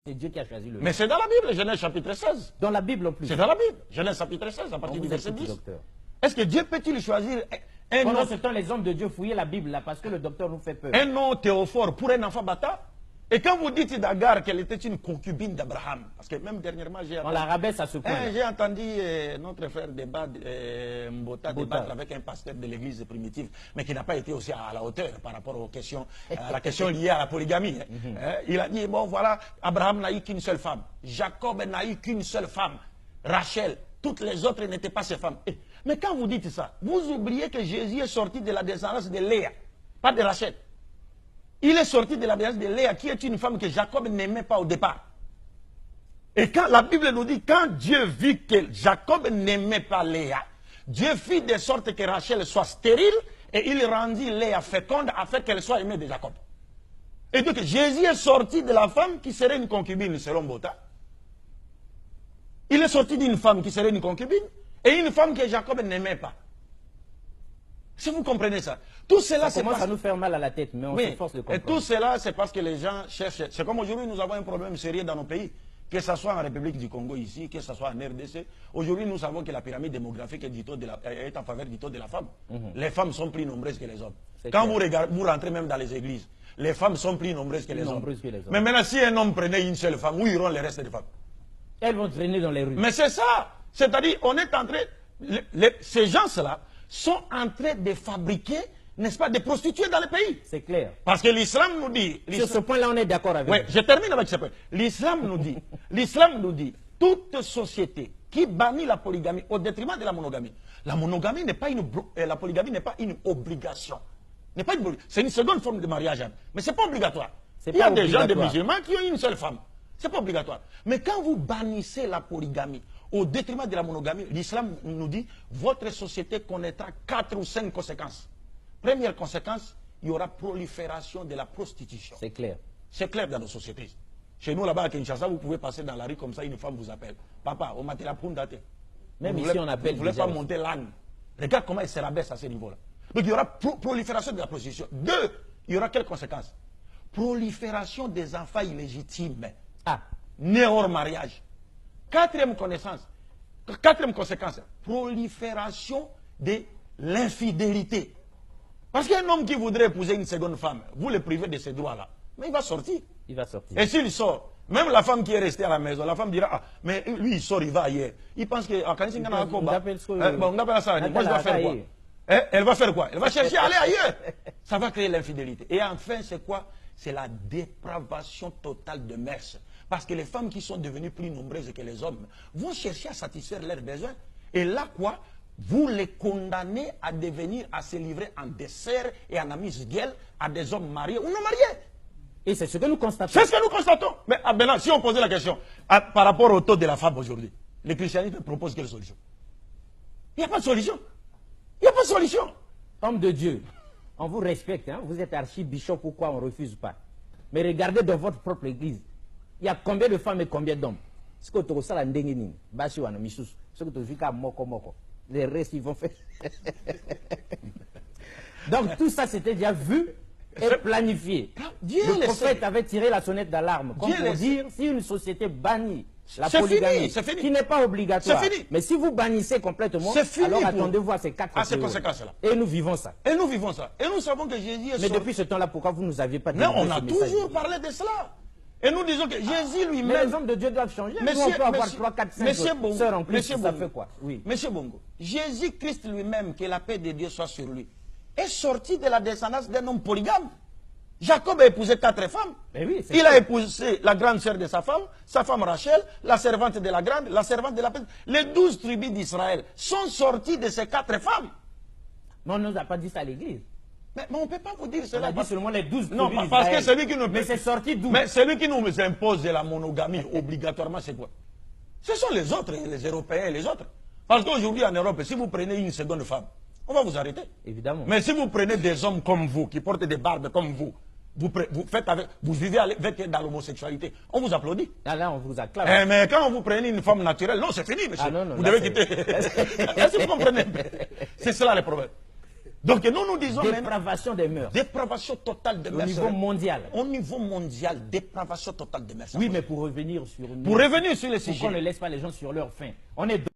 C'est Dieu qui a choisi le nom. Mais c'est dans la Bible, Genèse chapitre 16. Dans la Bible en plus. C'est dans la Bible, Genèse chapitre 16, à partir du verset 10. Docteur. Est-ce que Dieu peut-il choisir un Pendant nom, ce temps, les hommes de Dieu fouillaient la Bible là parce que le docteur nous fait peur. un nom théophore pour un enfant bâtard? Et quand vous dites d'Agar qu'elle était une concubine d'Abraham, parce que même dernièrement, On la rabaisse à ce point. j'ai entendu notre frère Mbota débattre avec un pasteur de l'église primitive, mais qui n'a pas été aussi à la hauteur par rapport aux questions, à la question liée à la polygamie. Il a dit, bon voilà, Abraham n'a eu qu'une seule femme, Jacob n'a eu qu'une seule femme, Rachel, toutes les autres n'étaient pas ses femmes. Mais quand vous dites ça, vous oubliez que Jésus est sorti de la descendance de Léa, pas de Rachel. Il est sorti de la descendance de Léa, qui est une femme que Jacob n'aimait pas au départ. Et quand la Bible nous dit, quand Dieu vit que Jacob n'aimait pas Léa, Dieu fit de sorte que Rachel soit stérile, et il rendit Léa féconde afin qu'elle soit aimée de Jacob. Et donc Jésus est sorti de la femme qui serait une concubine selon Bota. Il est sorti d'une femme qui serait une concubine, et une femme que Jacob n'aimait pas. Si vous comprenez ça, tout cela ça commence à nous faire mal à la tête, mais on s'efforce de comprendre. Et tout cela, c'est parce que les gens cherchent. C'est comme aujourd'hui, nous avons un problème sérieux dans nos pays, que ce soit en République du Congo ici, que ce soit en RDC. Aujourd'hui, nous savons que la pyramide démographique est en faveur du taux de la femme. Les femmes sont plus nombreuses que les hommes. Quand vous rentrez même dans les églises, les femmes sont plus nombreuses que les hommes. Mais maintenant, si un homme prenait une seule femme, où iront les restes des femmes? Elles vont traîner dans les rues. Mais c'est ça. C'est-à-dire, on est en train. Ces gens-là sont en train de fabriquer, n'est-ce pas, des prostituées dans le pays. C'est clair. Parce que l'islam nous dit... Sur ce point-là, on est d'accord avec vous. Je termine avec ce point. L'islam nous dit, toute société qui bannit la polygamie au détriment de la monogamie n'est pas la polygamie n'est pas une obligation. C'est une seconde forme de mariage, mais ce n'est pas obligatoire. Il y a des gens, des musulmans, qui ont une seule femme. Ce n'est pas obligatoire. Mais quand vous bannissez la polygamie au détriment de la monogamie, l'islam nous dit, votre société connaîtra 4 ou 5 conséquences. Première conséquence, il y aura prolifération de la prostitution. C'est clair. C'est clair dans nos sociétés. Chez nous, là-bas à Kinshasa, vous pouvez passer dans la rue comme ça, une femme vous appelle. Papa, on m'a dit la pundate. Même ici, on appelle. Vous ne voulez pas monter l'âne. Regarde comment il se rabaisse à ce niveau-là. Donc il y aura prolifération de la prostitution. 2, il y aura quelles conséquences? Prolifération des enfants illégitimes. Nés hors mariage. Quatrième conséquence, prolifération de l'infidélité. Parce qu'un homme qui voudrait épouser une seconde femme, vous le privez de ces droits-là. Mais il va sortir. Il va sortir. Et s'il sort, même la femme qui est restée à la maison, la femme dira, ah, mais lui il sort, il va ailleurs. Il pense que, on appelle ça, moi je dois faire quoi? Elle va faire quoi? Elle va chercher à aller ailleurs. Ça va créer l'infidélité. Et enfin, c'est quoi? C'est la dépravation totale de mœurs. Parce que les femmes qui sont devenues plus nombreuses que les hommes vont chercher à satisfaire leurs besoins. Et là, quoi? Vous les condamnez à devenir, à se livrer en dessert et en amis gueules à des hommes mariés ou non mariés. Et c'est ce que nous constatons. C'est ce que nous constatons. Mais maintenant, si on posait la question par rapport au taux de la femme aujourd'hui, le christianisme propose quelle solution? Il n'y a pas de solution. Il n'y a pas de solution. Homme de Dieu, on vous respecte, hein? Vous êtes archibishop, pourquoi on ne refuse pas? Mais regardez dans votre propre église. Il y a combien de femmes et combien d'hommes? Ce que tu as la ndengini, basi wana misusu, ce que tu as moko. Les restes, ils vont faire. Donc tout ça, c'était déjà vu et planifié. Le prophète avait tiré la sonnette d'alarme, comme pour dire, si une société bannit la polygamie, qui n'est pas obligatoire, mais si vous bannissez complètement, alors attendez-vous à ces 4 conséquences-là. Et nous vivons ça. Et nous vivons ça. Et nous savons que Jésus est Mais depuis ce temps-là, pourquoi vous ne nous aviez pas dit? Non, on a toujours parlé de cela. Et nous disons que Jésus lui-même... Mais les hommes de Dieu doivent changer. Nous, on peut avoir 3, 4, 5 sœurs en plus, ça fait quoi? Oui. Monsieur Bongo, Jésus-Christ lui-même, que la paix de Dieu soit sur lui, est sorti de la descendance d'un homme polygame. Jacob a épousé 4 femmes. Oui, il a épousé la grande sœur de sa femme Rachel, la servante de la grande, la servante de la petite. Les 12 tribus d'Israël sont sorties de ces 4 femmes. Mais on ne nous a pas dit ça à l'église. Mais on ne peut pas vous dire cela. On a dit seulement les 12 tribus. Non, parce que celui qui nous... Mais c'est sorti d'où? Mais celui qui nous impose la monogamie obligatoirement, c'est quoi? Ce sont les autres, les Européens, les autres. Parce qu'aujourd'hui en Europe, si vous prenez une seconde femme, on va vous arrêter. Évidemment. Mais si vous prenez des hommes comme vous, qui portent des barbes comme vous vivez avec dans l'homosexualité, on vous applaudit. Là, on vous acclame. Mais quand vous prenez une femme naturelle, non, c'est fini, monsieur. Non, vous devez quitter. Est-ce que vous comprenez? C'est cela le problème. Donc nous disons dépravation des mœurs. Dépravation totale des mœurs. Au niveau mondial. Au niveau mondial, dépravation totale des mœurs. Oui, mais pour revenir sur le sujet. Pourquoi on ne laisse pas les gens sur leur faim? On est